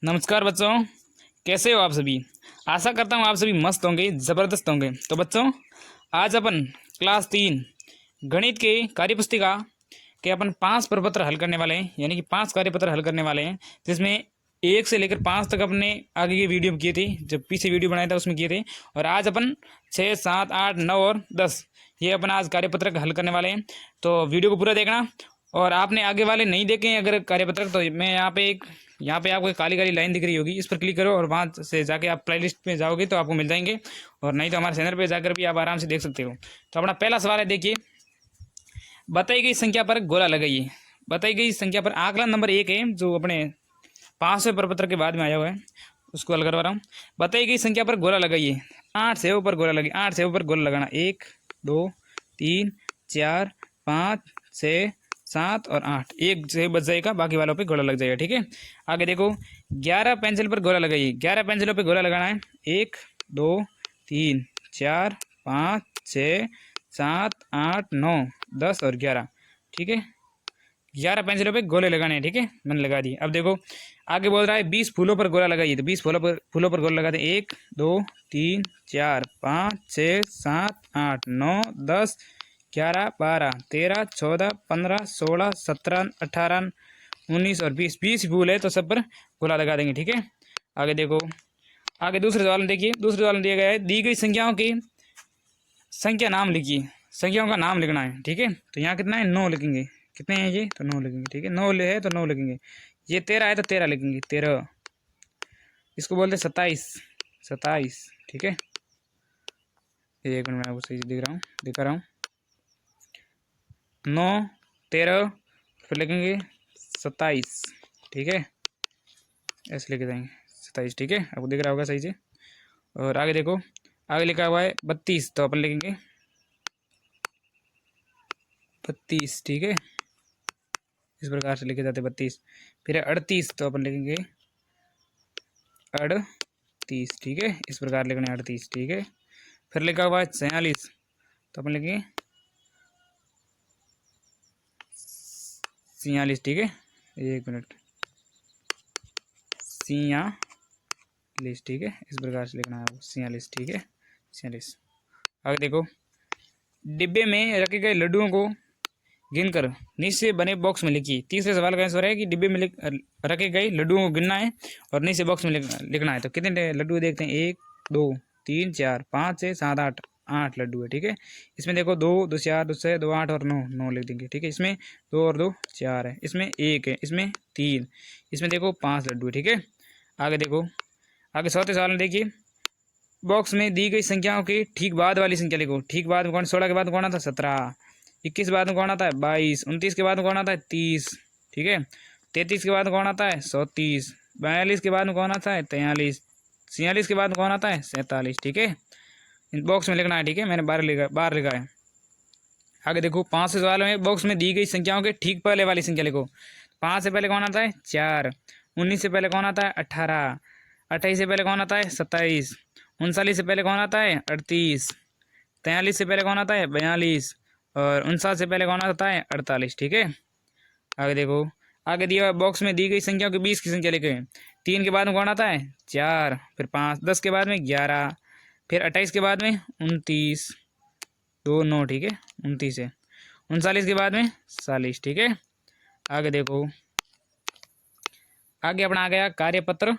नमस्कार बच्चों, कैसे हो आप सभी। आशा करता हूँ आप सभी मस्त होंगे, ज़बरदस्त होंगे। तो बच्चों, आज अपन क्लास 3 गणित के कार्यपुस्तिका के अपन 5 प्रपत्र हल करने वाले हैं, यानी कि 5 कार्यपत्र हल करने वाले हैं, जिसमें 1 से लेकर 5 तक अपने आगे की वीडियो में किए थे, जब पीछे वीडियो बनाया था उसमें किए थे। और आज अपन 6, 7, 8, 9 और 10 ये अपन आज कार्यपत्र हल करने वाले हैं। तो वीडियो को पूरा देखना। और आपने आगे वाले नहीं देखे हैं अगर कार्यपत्रक, तो मैं यहाँ पे आपको एक काली काली लाइन दिख रही होगी, इस पर क्लिक करो और वहाँ से जाके आप प्ले लिस्ट में जाओगे तो आपको मिल जाएंगे। और नहीं तो हमारे चैनल पे जाकर भी आप आराम से देख सकते हो। तो अपना पहला सवाल है, देखिए, बताई गई संख्या पर गोला लगाइए। बताई गई संख्या पर आकलन नंबर 1 है, जो अपने 5वें प्रपत्र के बाद में आया हुआ है, उसको हल करवा रहा हूँ। बताई गई संख्या पर गोला लगाइए। 8 से ऊपर गोला लगाइए। 8 से ऊपर गोला लगाना। 1, 2, 3, 4, 5, 6, 7 और 8। एक से बच जाएगा, बाकी वालों पे गोला लग जाएगा। ठीक है, आगे देखो, 11 पेंसिल पर गोला लगाइए। 11 पेंसिलों पे गोला लगाना है। 1, 2, 3, 4, 5, 6, 7, 8, 9, 10 और 11। ठीक है, 11 पेंसिलों पे गोले लगाने हैं। ठीक है, मैंने लगा दिए। अब देखो आगे बोल रहा है 20 फूलों पर गोला लगाइए। तो 20 फूलों पर गोला लगाते हैं। 1, 2, 3, 4, 5, 6, 7, 8, 9, 10, 11, 12, 13, 14, 15, 16, 17, 18, 19 और 20। 20 फूल है तो सब पर गोला लगा देंगे। ठीक है, आगे देखो, आगे दूसरे सवाल में देखिए। दूसरे सवाल में दिया गया है, दी गई संख्याओं की संख्या नाम लिखिए। संख्याओं का नाम लिखना है। ठीक है, तो यहाँ कितना है, 9 लिखेंगे। कितने हैं ये, तो 9 लिखेंगे। ठीक है, 9 है तो 9 लिखेंगे। ये 13 है तो 13 लिखेंगे। 13, इसको बोलते 27। 27। ठीक है, एक मिनट में आपको सही दिखा रहा हूँ। 9, 13 फिर लिखेंगे 27। ठीक है, ऐसे लिखे जाएंगे 27। ठीक है, आपको दिख रहा होगा सही से। और आगे देखो, आगे लिखा हुआ है 32, तो अपन लिखेंगे 32। ठीक है, इस प्रकार से लिखे जाते 32। फिर 38, तो अपन लिखेंगे 38। ठीक है, इस प्रकार लिखना है 38। ठीक है, फिर लिखा हुआ है 46, तो अपन लिखेंगे 46। ठीक है, एक मिनट, 46। ठीक है, इस प्रकार से लिखना है वो 46। ठीक है, 46। आगे देखो, डिब्बे में रखे गए लड्डुओं को गिनकर नीचे बने बॉक्स में लिखिए। तीसरे सवाल का आंसर है कि डिब्बे में रखे गए लड्डुओं को गिनना है और नीचे बॉक्स में लिखना है। तो कितने लड्डू देखते हैं, 1, 2, 3, 4, 5, 6, 7, 8। 8 लड्डू है। ठीक है, इसमें देखो 2, 2, 4, 2, 6, 2, 8 और 9, 9 लिख देंगे। ठीक है, इसमें 2 और 2 4 है, इसमें 1 है, इसमें 3, इसमें देखो 5 लड्डू है। ठीक है, आगे देखो, आगे चौथे सवाल में देखिए, बॉक्स में दी गई संख्याओं के ठीक बाद वाली संख्या लिखो। ठीक बाद में कौन, 16 के बाद में कौन आता है, 17। 21 के बाद में कौन आता है, 22। 29 के बाद में कौन आता है, 30। ठीक है, 33 के बाद में कौन आता है, 34। 42 के बाद में कौन आता है, 43। 46 के बाद में कौन आता है, 47। ठीक है, बॉक्स में लिखना है। ठीक है, मैंने 12 लिखा है। आगे देखो, 5 से सवाल में बॉक्स में दी गई संख्याओं के ठीक पहले वाली संख्या लिखो। 5 से पहले कौन आता है, 4। 19 से पहले कौन आता है, 18। 28 से पहले कौन आता है, 27। 39 से पहले कौन आता है, 38। 43 से पहले कौन आता है, 42। और 59 से पहले कौन आता है, 48। ठीक है, आगे देखो, आगे दिया बॉक्स में दी गई संख्याओं के 20 की संख्या लिखे। 3 के बाद में कौन आता है, 4। फिर 5, 10 के बाद में 11। फिर 28 के बाद में 29, 2, 9। ठीक है, 29 है। 39 के बाद में 40। ठीक है, आगे देखो, आगे अपना आ गया कार्यपत्र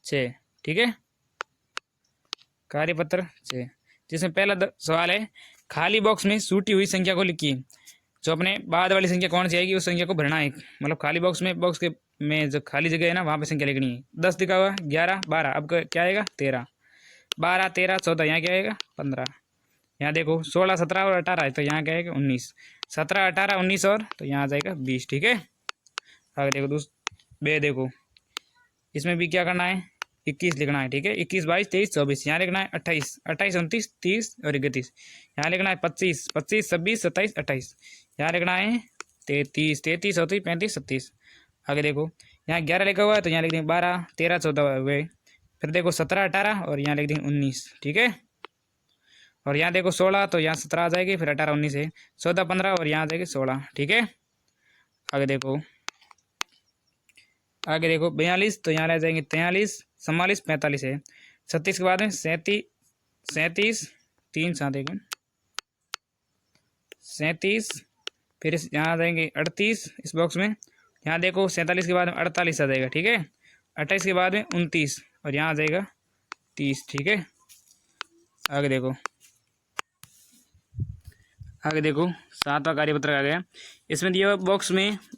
6। ठीक है, कार्यपत्र 6, जिसमें पहला सवाल है, खाली बॉक्स में छूटी हुई संख्या को लिखिए। जो अपने बाद वाली संख्या कौन सी आएगी उस संख्या को भरना है। मतलब खाली बॉक्स में, बॉक्स के में जो खाली जगह है ना, वहाँ पे संख्या लिखनी है। 10 लिखा हुआ, 11, 12, अब क्या आएगा, 13। 12, 13, 14, यहाँ क्या आएगा, 15। यहाँ देखो 16, 17 और 18 है, तो यहाँ क्या आएगा, 19। 17, 18, 19 और तो यहाँ आ जाएगा 20। ठीक है, आगे देखो बे देखो, इसमें भी क्या करना है, 21 लिखना है। ठीक है, 21, 22, 23, 24। यहाँ लिखना है 28, 28, 29, 30 और 31। यहाँ लिखना है 25, 25, 26, 27, 28। यहाँ लिखना है 33, 33, 34, 35, 37। आगे देखो, यहाँ 11 लिखा हुआ है, तो यहाँ लिख देंगे 12, 13, 14 हुए। फिर देखो 17, 18 और यहाँ लिख देंगे 19। ठीक है, और यहाँ देखो 16, तो यहाँ 17 आ जाएगी। फिर 18, 19 है, 14, 15 और यहाँ आ जाएगी 16। ठीक है, आगे देखो, आगे देखो 42, तो यहाँ रह जाएंगे 43, 44, 45 है। 36 के बाद में 37, 37, 3 सात एक 37, फिर यहाँ आ जाएंगे 38 इस बॉक्स में। यहाँ देखो 47 के बाद में 48 आ जाएगा, ठीक है। 28 के बाद में 29 और यहाँ आ जाएगा 30, ठीक है। आगे देखो, आगे देखो 7वां कार्यपत्र आ गया। इसमें दिया हुआ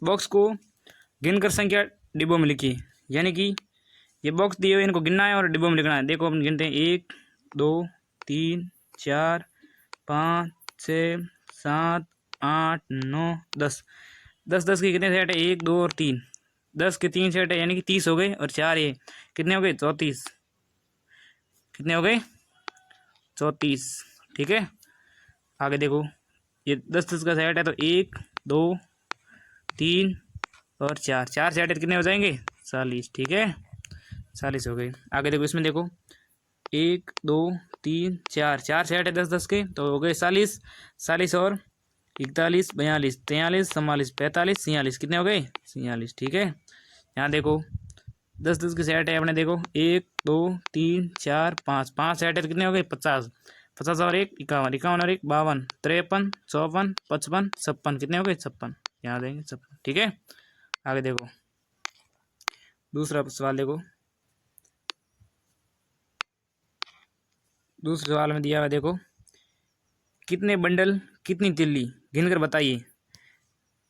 बॉक्स को गिनकर संख्या डिब्बों में लिखिए। यानी कि ये बॉक्स दिए हुए इनको गिनना है और डिब्बों में लिखना है। देखो अपन गिनते हैं 1 2 3 4 5 6 7 8 9 10। 10 के कितने सेट है? 1 2 और 3। 10 के 3 सेट है यानी कि 30 हो गए, और 4 ये कितने हो गए? 34। कितने हो गए? 34, ठीक है। आगे देखो ये 10 का सेट है, तो 1 2 3 और 4 सेट है, तो कितने हो जाएंगे? 40, ठीक है। 40 हो गए। आगे देखो इसमें देखो 1 2 3 4 सेट है 10 के, तो हो गए 40। 40 और 41 42 43 44 45 46, कितने हो गए? 46, ठीक है। यहाँ देखो 10 के सेट है अपने, देखो 1 2 3 4 5 सेट है, तो कितने हो गए? 50। 50 और 1 51, 51 और 1 52 53 54 55 56, कितने हो गए? 56। यहाँ देंगे 56, ठीक है। आगे देखो दूसरा सवाल देखो। दूसरे सवाल में दिया हुआ देखो, कितने बंडल कितनी तिल्ली गिनकर बताइए।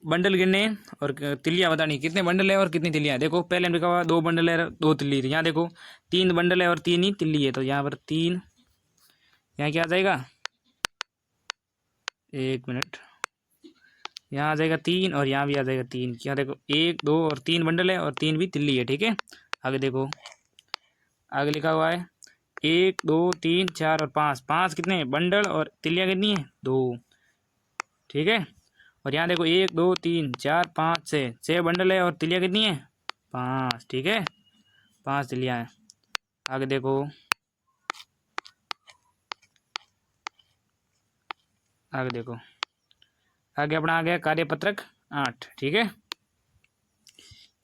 बंडल गिनने और तिल्लियाँ बतानी, कितने बंडल है और कितनी तिल्लियाँ। देखो पहले में लिखा हुआ 2 बंडल है 2 तिल्ली है। यहाँ देखो 3 बंडल है और 3 ही तिल्ली है, तो यहाँ पर 3, यहाँ क्या आ जाएगा? 1 मिनट, यहाँ आ जाएगा 3 और यहाँ भी आ जाएगा 3। क्या देखो 1 2 और 3 बंडल है और 3 भी तिल्ली है, ठीक है। आगे देखो, आगे लिखा हुआ है 1 2 3 4 और 5 कितने बंडल और तिल्लियाँ कितनी है? 2, ठीक है। और यहाँ देखो 1 2 3 4 5 6 बंडल है और तिल्लियाँ कितनी है? 5, ठीक है। 5 तिल्लियाँ हैं। आगे देखो, आगे देखो, आगे अपना आ गया कार्यपत्रक 8, ठीक है।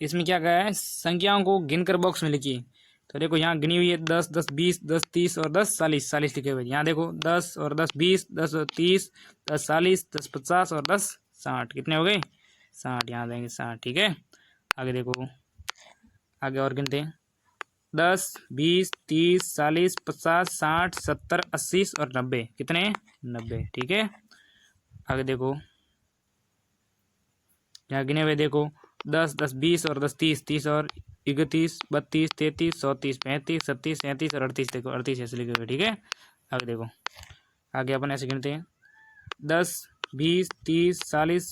इसमें क्या गया है? संख्याओं को गिनकर बॉक्स में लिखिए। तो देखो यहाँ गिनी हुई है 10 10 20 10 30 और 10 40 40 लिखे हुए। यहाँ देखो 10 और 10 20 10 और 30 10 40 10 50 और 10 60, कितने हो गए? 60, यहाँ देंगे 60, ठीक है। आगे देखो, आगे और गिनते हैं 10 20 30 40 50 60 70 80 और 90, कितने? 90, ठीक है। आगे देखो, यहाँ गिने हुए देखो 10 10 20 और 10 30 30 और 31 32 33 34 35 37 37 और 38, देखो 38 ऐसे लिखे हुए, ठीक है। आगे देखो, आगे अपन ऐसे गिनते हैं 10 20 30 40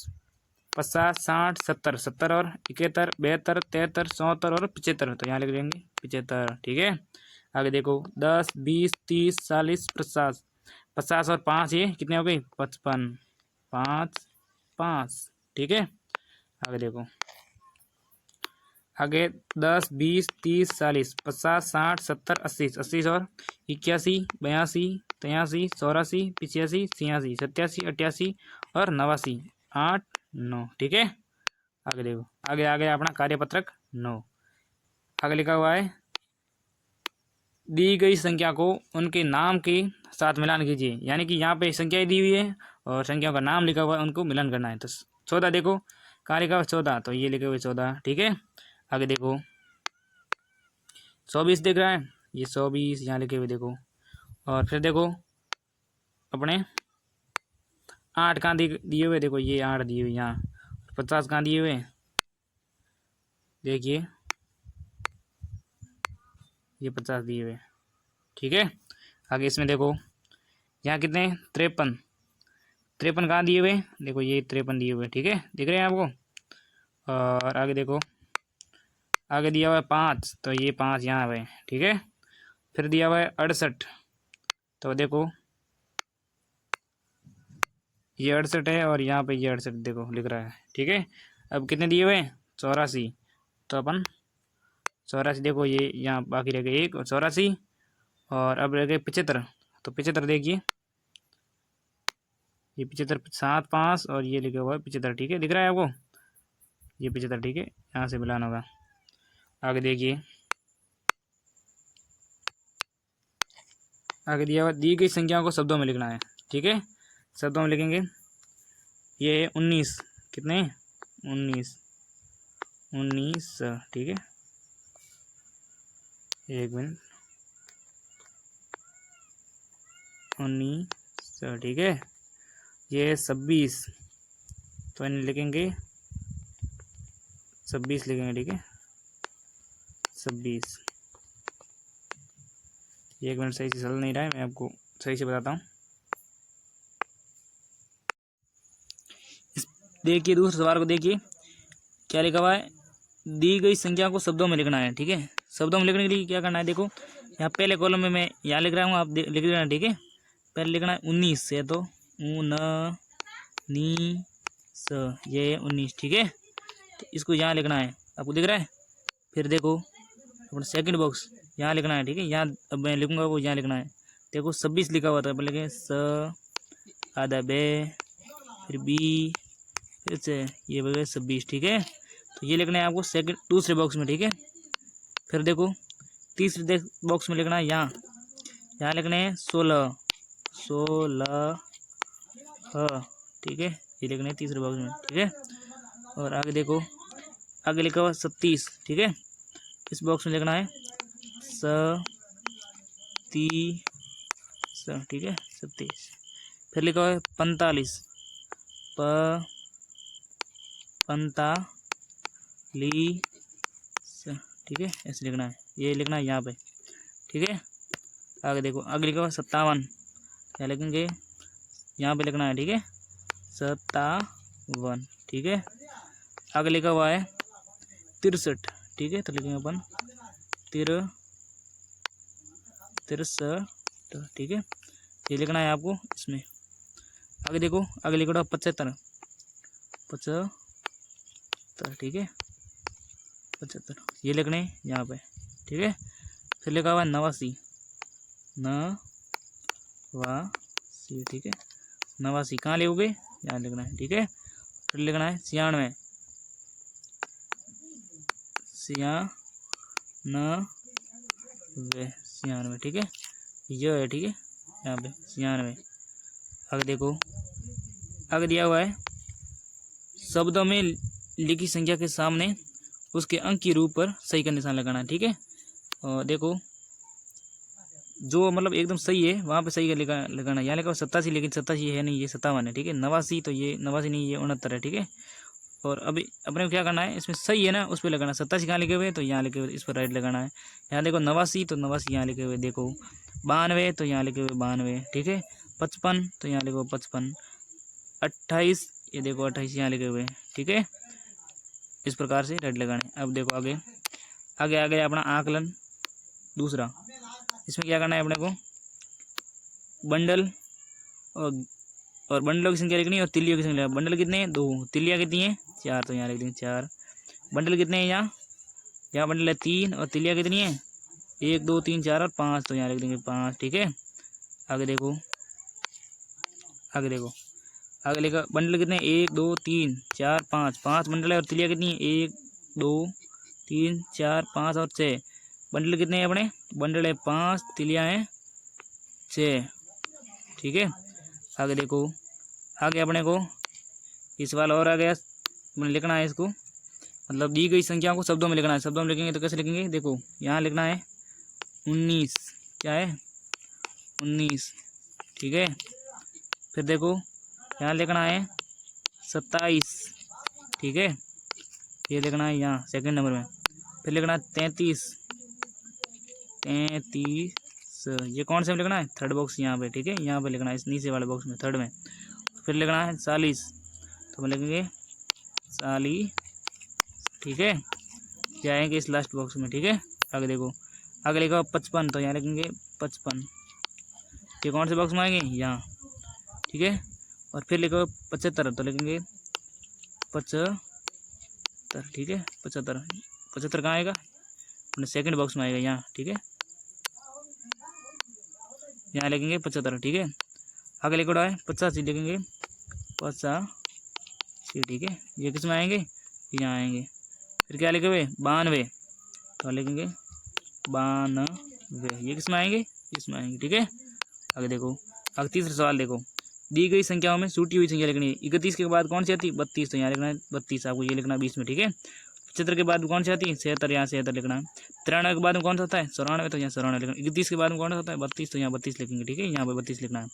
50 60 70 70 और 71 72 73 74 और 75, तो यहाँ लिख देंगे 75, ठीक है। आगे देखो 10 20 30 40 50 50 और 5 ये कितने हो गए? 55 5 5, ठीक है। आगे देखो, आगे 10 20 30 40 50 60 70 80 80 और 81 82 83 84 85 86 87 88 और 89 8 9, ठीक है। आगे देखो, आगे आगे अपना कार्यपत्रक 9। आगे लिखा हुआ है दी गई संख्या को उनके नाम के साथ मिलान कीजिए। यानी कि यहाँ पे संख्याएं दी हुई है और संख्याओं का नाम लिखा हुआ है, उनको मिलान करना है। तो 14 देखो, कार्य का 14, तो ये लिखे हुए 14, ठीक है। आगे देखो 24 दिख रहा है, ये 24 यहाँ लिखे हुए देखो। और फिर देखो अपने 8 कहाँ दिए हुए, देखो ये 8 दिए हुए यहाँ। 50 कहाँ दिए हुए, देखिए ये 50 दिए हुए, ठीक है। आगे इसमें देखो यहाँ कितने 53 53 कहाँ दिए हुए, देखो ये 53 दिए हुए, ठीक है, दिख रहे हैं आपको। और आगे देखो, आगे दिया हुआ है 5, तो ये 5 यहाँ है, ठीक है। फिर दिया हुआ है 68, तो देखो ये 68 है और यहाँ पे ये 68 देखो लिख रहा है, ठीक है। अब कितने दिए हुए? 84, तो अपन 84 देखो ये यहाँ बाकी रह गए 1 और 84, और अब रह गए 75, तो 75 देखिए ये 75 7 5 और ये लिखा हुआ है 75, ठीक है, दिख रहा है आपको ये 75, ठीक है। यहाँ से मिलान होगा। आगे देखिए, आगे दिया हुआ दी गई संख्याओं को शब्दों में लिखना है। ठीक है, शब्दों में लिखेंगे। ये है 19, कितने 19, 19। ठीक है, एक मिनट, 19। ठीक है, ये है 26, तो इन्हें लिखेंगे 26 लिखेंगे। ठीक है, 26। एक मिनट, सही से चल नहीं रहा है, मैं आपको सही से बताता हूँ। देखिए दूसरे सवाल को देखिए, क्या लिखा हुआ है, दी गई संख्या को शब्दों में लिखना है। ठीक है, शब्दों में लिखने के लिए क्या करना है, देखो यहाँ पहले कॉलम में मैं यहाँ लिख रहा हूँ, आप लिख देना। ठीक है, पहले लिखना है 19 से, तो ये 19। ठीक है, तो इसको यहाँ लिखना है, आपको दिख रहा है। फिर देखो अपना सेकंड बॉक्स यहाँ लिखना है। ठीक है, यहाँ अब मैं लिखूंगा वो यहाँ लिखना है। देखो 26 लिखा हुआ था, पहले लिखे स आधा बे, फिर बी, फिर से ये बगे 26। ठीक है, तो ये लिखना है आपको सेकंड दूसरे बॉक्स में। ठीक है, फिर देखो तीसरे बॉक्स में लिखना है, यहाँ लिखने हैं 16। ठीक है, ये लिखने हैं तीसरे बॉक्स में। ठीक है, और आगे देखो, आगे लिखा हुआ 37। ठीक है, इस बॉक्स में लिखना है 37। ठीक है, 37। फिर लिखा हुआ है 45, 45। ठीक है, ऐसे लिखना है, ये लिखना है यहाँ पे। ठीक है, आगे देखो, आगे लिखा हुआ 57, क्या लिखेंगे, यहाँ पे लिखना है। ठीक है, 57। ठीक है, आगे लिखा हुआ है 63। ठीक है, तो लिखेंगे अपन 63। ठीक है, ये लिखना है आपको इसमें। आगे देखो, आगे लिखा हुआ 75। ठीक है, 75, ये लिखने हैं यहाँ पे। ठीक है, फिर लिखा हुआ है 89। ठीक है, 89 कहाँ लिखोगे, यहाँ लिखना है। ठीक है, फिर लिखना है 96। ठीक है, ये है। ठीक है, यहाँ पे 96। आगे देखो, आगे दिया हुआ है शब्दों में लिखी संख्या के सामने उसके अंक के रूप पर सही का निशान लगाना है। ठीक है, और देखो जो मतलब एकदम सही है वहाँ पे सही का लगाना। यहाँ लिखा 87, लेकिन 87 है नहीं, ये 57 है। ठीक है, 89, तो ये 89 नहीं, ये 69 है। ठीक है, और अभी अपने को क्या करना है, इसमें सही है ना उस पर लगाना। 87 कहाँ लिखे हुए, तो यहाँ लिखे हुए, इस पर राइट लगाना है। यहाँ देखो 89, तो 89 यहाँ लिखे हुए। देखो 92, तो यहाँ लिखे हुए 92। ठीक है, 55, तो यहाँ लिखो 55। 28, ये देखो 28 यहाँ लिखे हुए। ठीक है, इस प्रकार से राइट लगाने। अब देखो आगे आगे आगे अपना आकलन दूसरा, इसमें क्या करना है अपने को, बंडल और बंडलों की संख्या लिखनी है और तिल्लियों की संख्या। बंडल कितने हैं, 2, तिल्लियाँ कितनी हैं, 4, तो यहाँ लिख देंगे 4। बंडल कितने हैं, यहाँ बंडल है 3, और तिल्लियाँ कितनी हैं, 1 2 3 4 और 5, तो यहाँ लिख देंगे 5। ठीक है, आगे देखो, आगे लिखा बंडल कितने, 1 2 3 4 5, 5 बंडल है, और तिल्लियाँ कितनी है, 1 2 3 4 5 और 6। बंडल कितने हैं अपने, बंडल है 5, तिल्लियाँ हैं 6। ठीक है, आगे देखो, आगे अपने को इस वाला और आ गया, लिखना है इसको, मतलब दी गई संख्याओं को शब्दों में लिखना है। शब्दों में लिखेंगे तो कैसे लिखेंगे, देखो यहाँ लिखना है 19, क्या है 19। ठीक है, फिर देखो यहाँ लिखना है 27। ठीक है, ये लिखना है यहाँ सेकंड नंबर में। फिर लिखना है 33। ये कौन से में लिखना है, थर्ड बॉक्स यहाँ पे। ठीक है, यहाँ पे लिखना है इस नीचे वाले बॉक्स में, थर्ड में। फिर लिखना है 40, तो हम लिखेंगे 40। ठीक है, जाएंगे इस लास्ट बॉक्स में। ठीक है, आगे देखो, आगे लिखा 55, तो यहाँ लिखेंगे 55। ये कौन से बॉक्स में आएंगे, यहाँ। ठीक है, और फिर लिखो 75, तो लिखेंगे 75। ठीक है, 75 कहाँ आएगा, अपने सेकंड बॉक्स में आएगा यहाँ। ठीक है, यहाँ लिखेंगे 75। ठीक है, आगे लिखो है 85, लिखेंगे 85। ठीक है, ये किस में आएंगे, यहाँ आएंगे। फिर क्या लिखे हुए 92। तो लिखेंगे 92। ये किस में आएंगे, इसमें आएंगे। ठीक है, आगे देखो, आगे तीसरा सवाल देखो, दी गई संख्याओं में छूटी हुई संख्या लिखनी है। 31 के बाद कौन सी आती है, 32, तो यहाँ लिखना है 32, आपको ये लिखना है 20 में। ठीक है, 75 के बाद में कौन सी आती है, 76, यहाँ 76 लिखना है। 93 के बाद में कौन सा होता है, 94, तो यहाँ 94 लिखना है। 31 के बाद में कौन सा होता है, 32, तो यहाँ 32 लिखेंगे। ठीक है, यहाँ पर 32 लिखना है।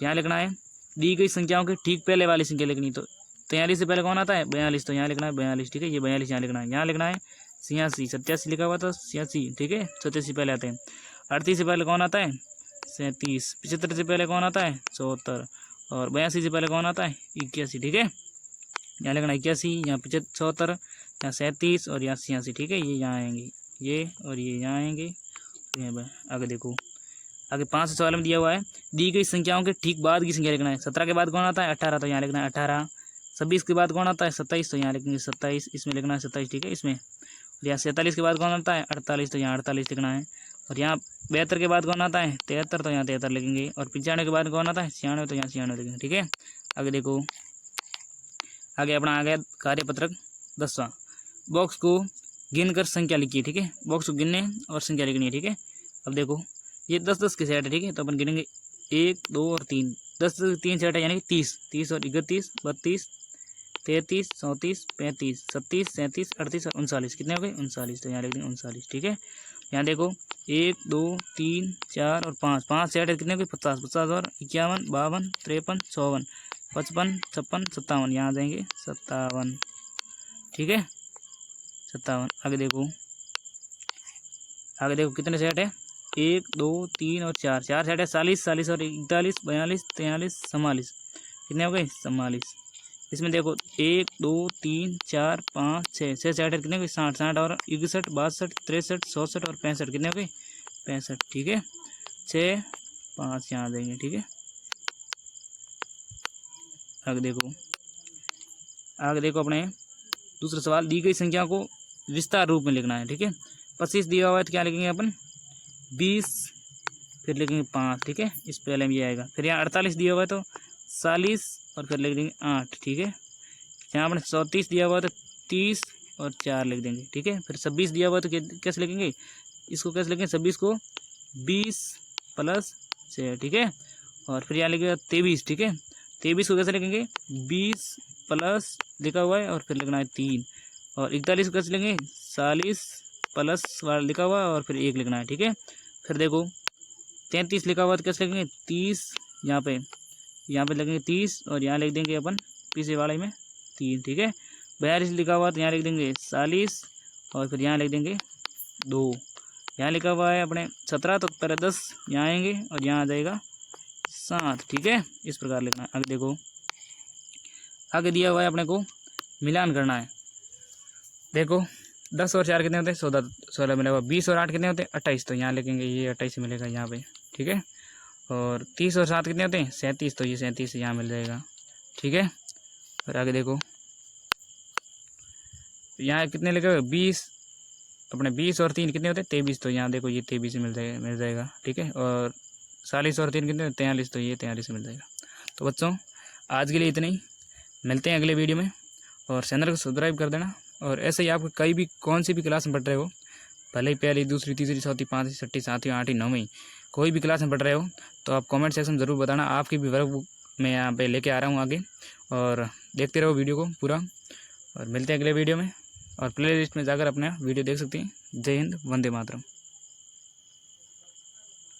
यहाँ लिखना है दी गई संख्याओं के ठीक पहले वाली संख्या लिखनी, तो 43 से पहले कौन आता है, 42, तो यहाँ लिखना है 42। ठीक है, ये 42 यहाँ लिखना है। यहाँ लिखना है 86, 87 लिखा हुआ तो 86। ठीक है, 87 पहले आते हैं। 38 से पहले कौन आता है, 37। 75 से पहले कौन आता है, 74। और 82 से पहले कौन आता है, 81। ठीक है, यहाँ लिखना 81, यहाँ 74, यहाँ 37 और यहाँ 86। ठीक है, ये यहाँ आएंगे, ये और ये यहाँ आएंगे। आगे देखो, आगे 5 सवाल में दिया हुआ है दी गई संख्याओं के ठीक बाद की संख्या लिखना है। 17 के बाद कौन आता है, 18, तो यहाँ लिखना है 18। 26 के बाद कौन आता है, 27, तो यहाँ लिखेंगे 27, इसमें लिखना है 27। ठीक है, इसमें। यहाँ 47 के बाद कौन आता है, 48, तो यहाँ 48 लिखना है। और यहाँ 72 के बाद कौन आता है, 73, तो यहाँ 73 लिखेंगे। और 95 के बाद कौन आता है, 96, तो यहाँ 96 लिखेंगे। ठीक है, आगे देखो, आगे अपना आ गया कार्यपत्रक 10वां। बॉक्स को गिनकर संख्या लिखिए। ठीक है, बॉक्स को गिनने और संख्या लिखनी है। ठीक है, अब देखो ये 10-10 के सेट है। ठीक है, तो अपन गिनेंगे 1, 2 और 3। 10 3 सेट है, यानी कि 30 और 31, 32, 33, 34, 35, 37, 37, 38 और 39। कितने हो गए, 39, तो यहाँ लिख देंगे 39। ठीक है, यहाँ देखो 1, 2, 3, 4 और 5 सेट है, कितने हो गए, 50, 50 और 51, 52, 53, 54, 55, 56, 57, यहाँ आ जाएंगे 57। ठीक है, 57। आगे देखो, आगे देखो कितने सेट है, 1, 2, 3 और 4 सेट है, 40, 40 और 41, 42, 43, 44। कितने हो गए, 44। इसमें देखो 1, 2, 3, 4, 5, 6 सेट है, कितने हो गए, 60, 60 और 61, 62, 63, 64 और 65। कितने हो गए, 65। ठीक है, 6, 5 यहाँ आ जाएंगे। ठीक है, आगे देखो, आगे देखो अपने दूसरा सवाल, दी गई संख्या को विस्तार रूप में लिखना है। ठीक है, 25 दिया हुआ है तो क्या लिखेंगे अपन, 20, फिर लिखेंगे 5। ठीक है, इस पहले में ये आएगा। फिर यहाँ 48 दिया हुआ है तो 40 और फिर लिख देंगे 8। ठीक है, यहाँ अपने 34 दिया हुआ है तो 30 और 4 लिख देंगे। ठीक है, फिर 26 दिया हुआ है तो कैसे लिखेंगे, इसको कैसे लिखेंगे, 26 को 20 प्लस 6। ठीक है, और फिर यहाँ लिखेगा 23। ठीक है, 23 को कैसे लिखेंगे, 20 प्लस लिखा हुआ है और फिर लिखना है 3। और 41 को कैसे लिखेंगे, 40 प्लस लिखा हुआ है और फिर 1 लिखना है। ठीक है, फिर देखो 33 लिखा हुआ है तो कैसे लिखेंगे, 30, यहाँ पे लगेंगे 30 और यहाँ लिख देंगे अपन पीछे वाले में 3। ठीक है, 42 लिखा हुआ तो यहाँ लिख देंगे 40 और फिर यहाँ लिख देंगे 2। यहाँ लिखा हुआ है अपने 17, तो पहले 10 यहाँ आएंगे और यहाँ आ जाएगा 7। ठीक है, इस प्रकार लिखना है। आगे देखो, आगे दिया हुआ है अपने को मिलान करना है। देखो 10 और 4 कितने होते हैं, 16 मिला हुआ। 20 और 8 कितने होते हैं, 28, तो यहाँ लिखेंगे ये 28 मिलेगा यहाँ पे। ठीक है, और 30 और 7 कितने होते हैं, 37, तो ये 37 यहाँ मिल जाएगा। ठीक है, और आगे देखो यहाँ कितने लिखे हुए, 20 अपने 20 और 3 कितने होते हैं, 23, तो यहाँ देखो ये 23 मिल जाएगा। ठीक है, और 40 और 3 कितने, 43, तो ये 43 मिल जाएगा। तो बच्चों आज के लिए इतना ही, मिलते हैं अगले वीडियो में। और चैनल को सब्सक्राइब कर देना। और ऐसे ही आप कहीं भी कौन सी भी क्लास में पढ़ रहे हो, भले ही पहली, दूसरी, तीसरी, चौथी, पाँचवीं, छठी, सातवीं, आठवीं, नौवीं, कोई भी क्लास में पढ़ रहे हो तो आप कमेंट सेक्शन में ज़रूर बताना। आपकी भी वर्क बुक मैं यहाँ पे लेके आ रहा हूँ आगे, और देखते रहो वीडियो को पूरा। और मिलते हैं अगले वीडियो में, और प्ले लिस्ट में जाकर अपना वीडियो देख सकते हैं। जय हिंद, वंदे मातरम।